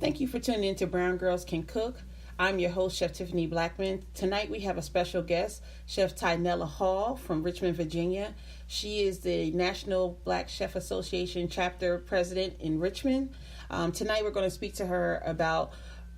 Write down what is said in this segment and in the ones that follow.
Thank you for tuning in to Brown Girls Can Cook. I'm your host, Chef Tiffany Blackman. Tonight we have a special guest, Chef Tyenella Hall from Richmond, Virginia. She is the National Black Chef Association chapter president in Richmond. Tonight we're going to speak to her about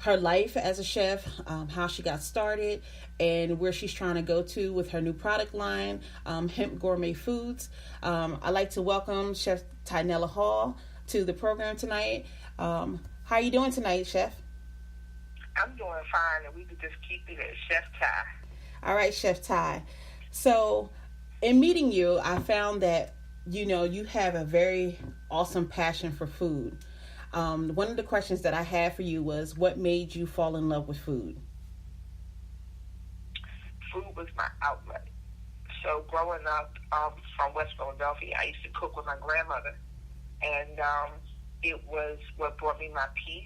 her life as a chef, how she got started, and where she's trying to go to with her new product line, Hemp Gourmet Foods. I'd like to welcome Chef Tyenella Hall to the program tonight. How are you doing tonight, Chef? I'm doing fine, and we could just keep it at Chef Ty. All right, Chef Ty. So, in meeting you, I found that, you have a very awesome passion for food. One of the questions that I had for you was, what made you fall in love with food? Food was my outlet. So, growing up from West Philadelphia, I used to cook with my grandmother, and it was what brought me my peace.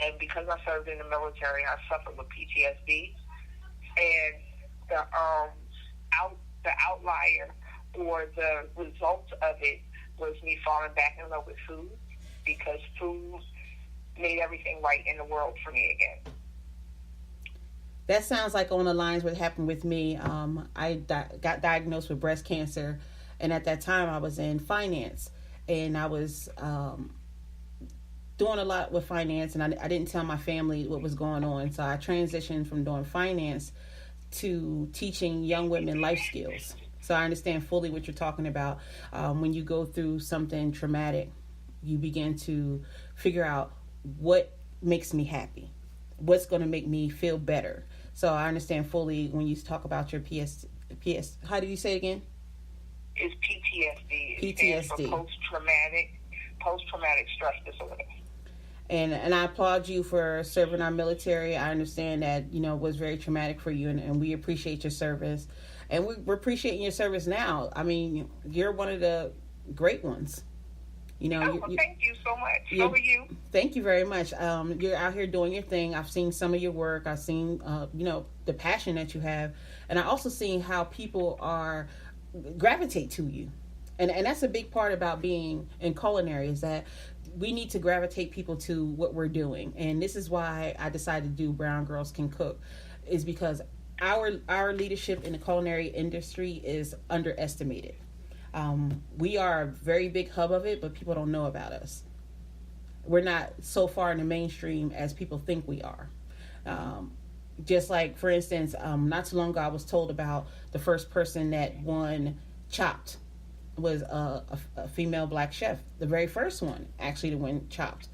And because I served in the military, I suffered with PTSD. And the outlier or the result of it was me falling back in love with food, because food made everything right in the world for me again. That sounds like on the lines what happened with me. I got diagnosed with breast cancer, and at that time I was in finance, and I was doing a lot with finance, and I didn't tell my family what was going on. So I transitioned from doing finance to teaching young women life skills. So I understand fully what you're talking about. When you go through something traumatic, you begin to figure out what makes me happy, what's going to make me feel better. So I understand fully when you talk about your PS. How do you say it again? It's PTSD. It PTSD. Stands for post-traumatic stress disorder. And I applaud you for serving our military. I understand that, it was very traumatic for you, and we appreciate your service. And we're appreciating your service now. I mean, you're one of the great ones. Thank you so much. So are you. Thank you very much. You're out here doing your thing. I've seen some of your work. I've seen, the passion that you have. And I also seen how people gravitate to you. And that's a big part about being in culinary, is that we need to gravitate people to what we're doing. And this is why I decided to do Brown Girls Can Cook, is because our leadership in the culinary industry is underestimated. We are a very big hub of it, but people don't know about us. We're not so far in the mainstream as people think we are. Just like, for instance, not too long ago, I was told about the first person that won Chopped was a female black chef, the very first one actually to win Chopped.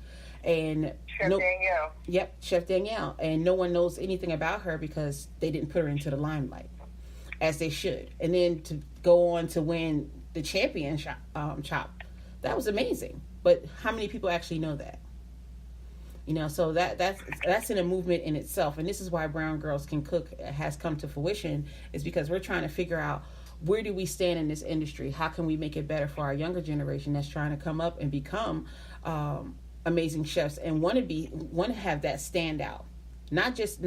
And Chef Danielle. Yep, Chef Danielle. And no one knows anything about her because they didn't put her into the limelight as they should. And then to go on to win the champion Chopped, that was amazing. But how many people actually know that? So that's in a movement in itself. And this is why Brown Girls Can Cook has come to fruition, is because we're trying to figure out, where do we stand in this industry? How can we make it better for our younger generation that's trying to come up and become amazing chefs and want to have that standout, not just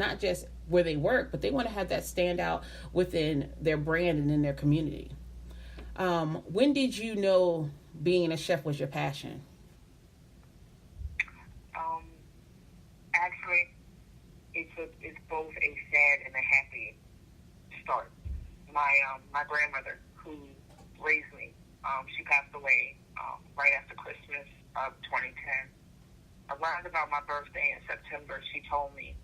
where they work, but they want to have that standout within their brand and in their community. When did you know being a chef was your passion? Actually, it's both a sad and a happy start. My grandmother, who raised me, she passed away right after Christmas of 2010. Around about my birthday in September, she told me,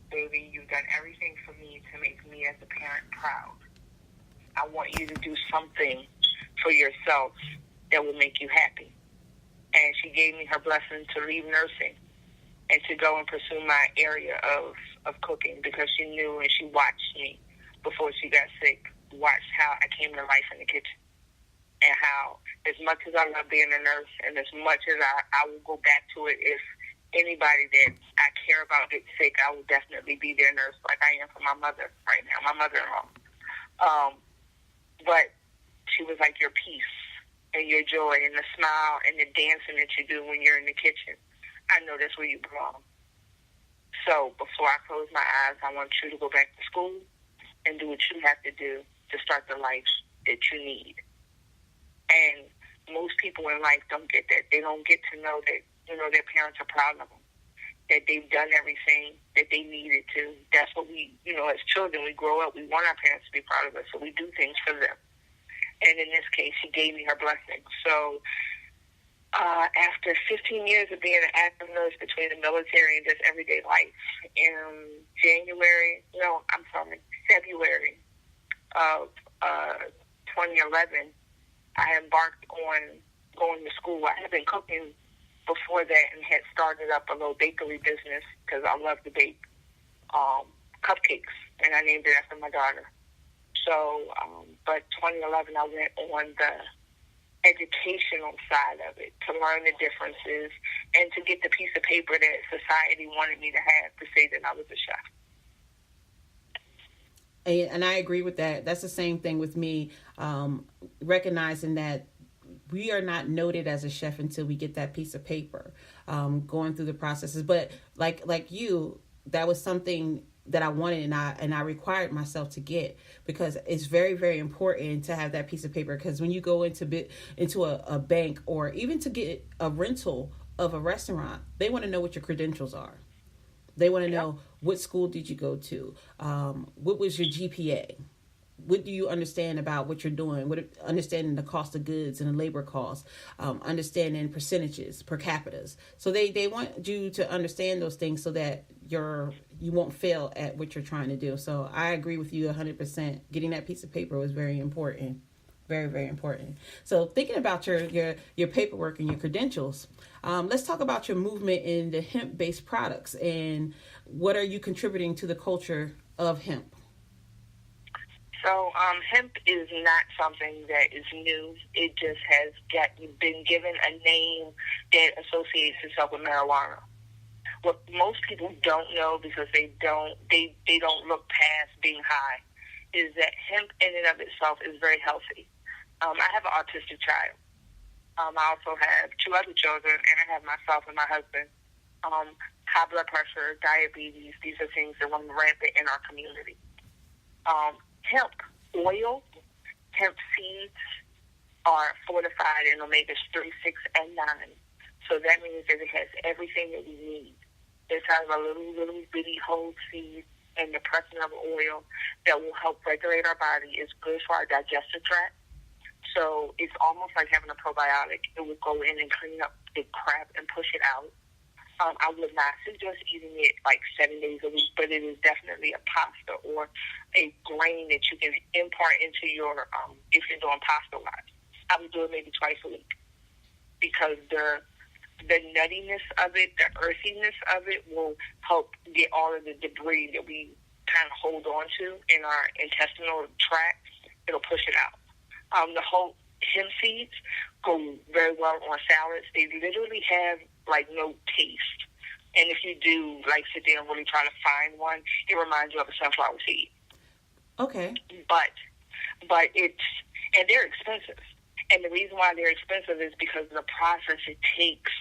"Baby, you've done everything for me to make me as a parent proud. I want you to do something for yourself that will make you happy." And she gave me her blessing to leave nursing and to go and pursue my area of cooking, because she knew and she watched me before she got sick, watched how I came to life in the kitchen, and how, as much as I love being a nurse, and as much as I will go back to it, if anybody that I care about gets sick, I will definitely be their nurse, like I am for my mother right now, my mother-in-law. But she was like, your peace and your joy and the smile and the dancing that you do when you're in the kitchen, I know that's where you belong. So before I close my eyes, I want you to go back to school and do what you have to do to start the life that you need. And most people in life don't get that. They don't get to know that, their parents are proud of them. that they've done everything that they needed to. That's what we, as children, we grow up, we want our parents to be proud of us, so we do things for them. And in this case, she gave me her blessing. So after 15 years of being an active nurse between the military and just everyday life, in February of 2011, I embarked on going to school. I had been cooking before that and had started up a little bakery business because I love to bake cupcakes, and I named it after my daughter. So, but 2011, I went on the educational side of it to learn the differences and to get the piece of paper that society wanted me to have to say that I was a chef. And I agree with that. That's the same thing with me, recognizing that we are not noted as a chef until we get that piece of paper, going through the processes. But like you, that was something that I wanted and I required myself to get, because it's very, very important to have that piece of paper. Because when you go into a bank or even to get a rental of a restaurant, they want to know what your credentials are. They want to know, what school did you go to? What was your GPA? What do you understand about what you're doing? Understanding the cost of goods and the labor costs, understanding percentages, per capitas. So they want you to understand those things so that you won't fail at what you're trying to do. So I agree with you 100%. Getting that piece of paper was very important. Very, very important. So thinking about your paperwork and your credentials, let's talk about your movement in the hemp-based products and what are you contributing to the culture of hemp? So hemp is not something that is new. It just has been given a name that associates itself with marijuana. What most people don't know, because they don't look past being high, is that hemp in and of itself is very healthy. I have an autistic child. I also have 2 other children, and I have myself and my husband. High blood pressure, diabetes, these are things that run rampant in our community. Hemp oil, hemp seeds are fortified in omegas 3, 6, and 9. So that means that it has everything that we need. It has a little bitty whole seed and the pressing of oil that will help regulate our body. It's good for our digestive tract. So it's almost like having a probiotic. It will go in and clean up the crap and push it out. I would not suggest eating it like 7 days a week, but it is definitely a pasta or a grain that you can impart into your, if you're doing pasta-wise. I would do it maybe twice a week, because the nuttiness of it, the earthiness of it will help get all of the debris that we kind of hold on to in our intestinal tract. It'll push it out. The whole hemp seeds go very well on salads. They literally have like no taste. And if you do like sit there and really try to find one, it reminds you of a sunflower seed. Okay. But they're expensive. And the reason why they're expensive is because of the process it takes.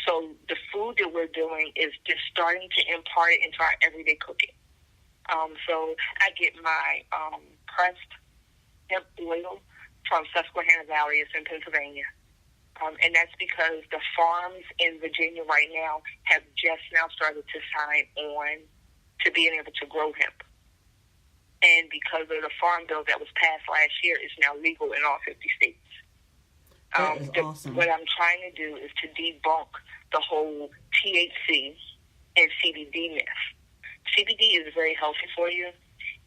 So the food that we're doing is just starting to impart it into our everyday cooking. So I get my pressed hemp oil from Susquehanna Valley. It's in Pennsylvania. And that's because the farms in Virginia right now have just now started to sign on to being able to grow hemp. And because of the farm bill that was passed last year, it's now legal in all 50 states. That is awesome. What I'm trying to do is to debunk the whole THC and CBD myth. CBD is very healthy for you.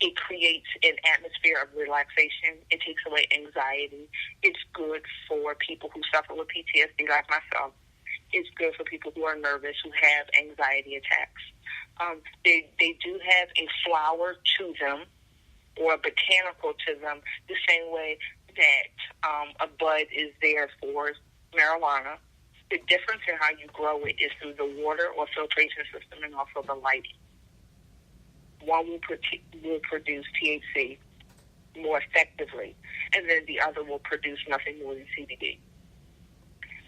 It creates an atmosphere of relaxation. It takes away anxiety. It's good for people who suffer with PTSD like myself. It's good for people who are nervous, who have anxiety attacks. They do have a flower to them or a botanical to them, the same way that a bud is there for marijuana. The difference in how you grow it is through the water or filtration system and also the lighting. One will produce THC more effectively, and then the other will produce nothing more than CBD.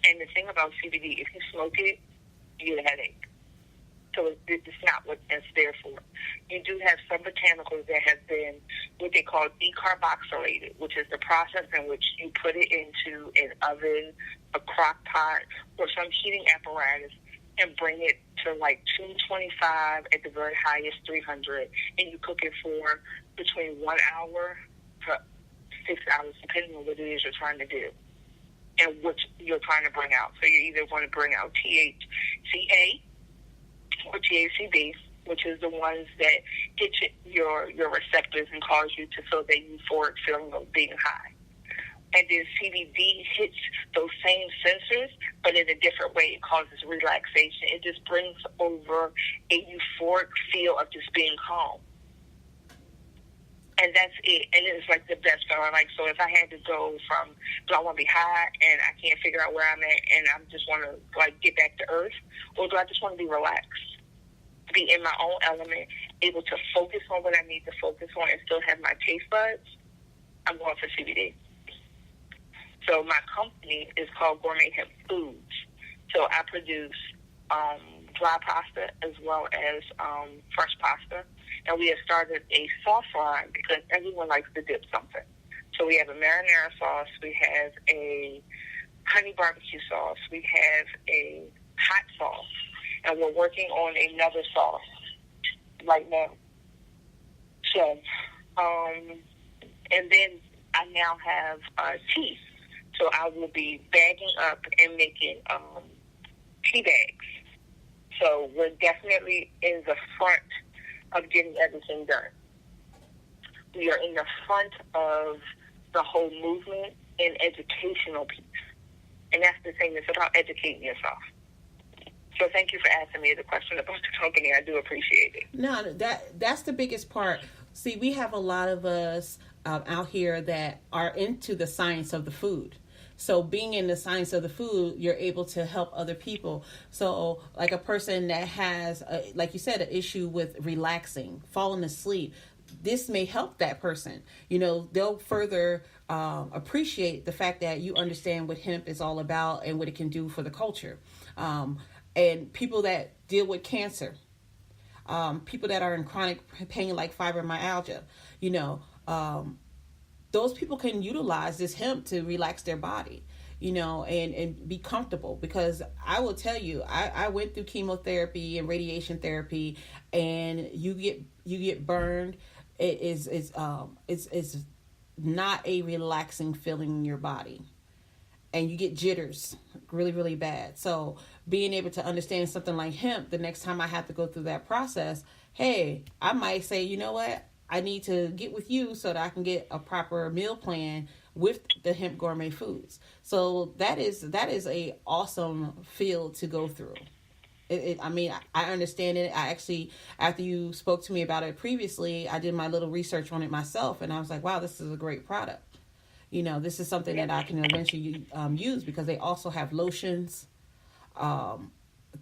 And the thing about CBD, if you smoke it, you get a headache. So it's not what it's there for. You do have some botanicals that have been what they call decarboxylated, which is the process in which you put it into an oven, a crock pot, or some heating apparatus and bring it to like 225, at the very highest 300, and you cook it for between 1 hour to 6 hours, depending on what it is you're trying to do and what you're trying to bring out. So you either want to bring out THCA or THCB, which is the ones that hit your receptors and cause you to feel that euphoric feeling of being high. And then CBD hits those same sensors, but in a different way. It causes relaxation. It just brings over a euphoric feel of just being calm. And that's it. And it's like the best feeling. Like, so if I had to go from, do I want to be high and I can't figure out where I'm at and I just want to like get back to earth, or do I just want to be relaxed, be in my own element, able to focus on what I need to focus on and still have my taste buds, I'm going for CBD. So my company is called Gourmet Hemp Foods. So I produce dry pasta as well as fresh pasta. And we have started a sauce line because everyone likes to dip something. So we have a marinara sauce. We have a honey barbecue sauce. We have a hot sauce. And we're working on another sauce right now. So, and then I now have tea. So I will be bagging up and making tea bags. So we're definitely in the front of getting everything done. We are in the front of the whole movement and educational piece. And that's the thing, it's about educating yourself. So thank you for asking me the question about the company. I do appreciate it. No, that's the biggest part. See, we have a lot of us out here that are into the science of the food. So being in the science of the food, you're able to help other people. So like a person that has, like you said, an issue with relaxing, falling asleep, this may help that person. You know, they'll further appreciate the fact that you understand what hemp is all about and what it can do for the culture. And people that deal with cancer, people that are in chronic pain like fibromyalgia, you know, those people can utilize this hemp to relax their body, you know, and be comfortable. Because I will tell you, I went through chemotherapy and radiation therapy, and you get burned. It's not a relaxing feeling in your body, and you get jitters really, really bad. So being able to understand something like hemp, the next time I have to go through that process, hey, I might say, you know what? I need to get with you so that I can get a proper meal plan with the hemp gourmet foods. So that is a awesome field to go through. I mean, I understand it. I actually, after you spoke to me about it previously, I did my little research on it myself, and I was like, wow, this is a great product. You know, this is something that I can eventually use, because they also have lotions,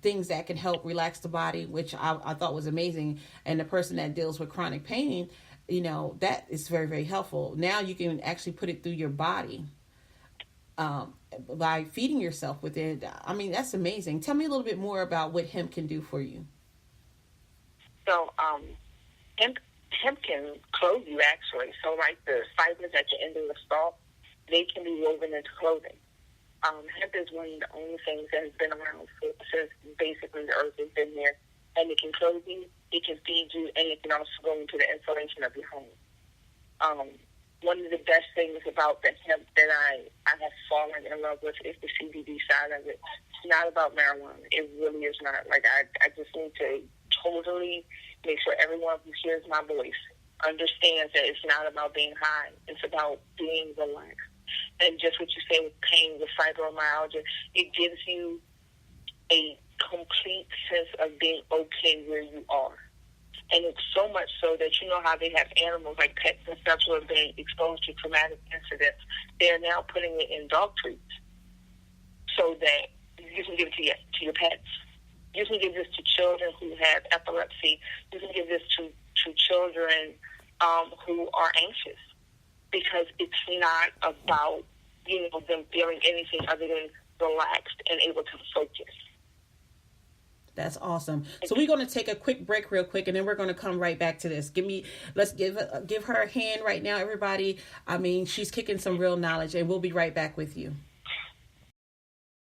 things that can help relax the body, which I thought was amazing. And the person that deals with chronic pain, you know, that is very, very helpful. Now you can actually put it through your body by feeding yourself with it. I mean, that's amazing. Tell me a little bit more about what hemp can do for you. So hemp can clothe you, actually. So like the fibers at the end of the stalk, they can be woven into clothing. Hemp is one of the only things that has been around since basically the earth has been there. And it can clothe you, it can feed you, and it can also go into the insulation of your home. One of the best things about the hemp that I have fallen in love with is the CBD side of it. It's not about marijuana. It really is not. Like, I just need to totally make sure everyone who hears my voice understands that it's not about being high. It's about being relaxed. And just what you say with pain, with fibromyalgia, it gives you a complete sense of being okay where you are. And it's so much so that, you know how they have animals like pets and stuff who have been exposed to traumatic incidents. They're now putting it in dog treats so that you can give it to your pets. You can give this to children who have epilepsy. You can give this to children who are anxious, because it's not about, you know, them feeling anything other than relaxed and able to focus. That's awesome. So we're going to take a quick break real quick, and then we're going to come right back to this. Let's give her a hand right now, everybody. I mean, she's kicking some real knowledge, and we'll be right back with you.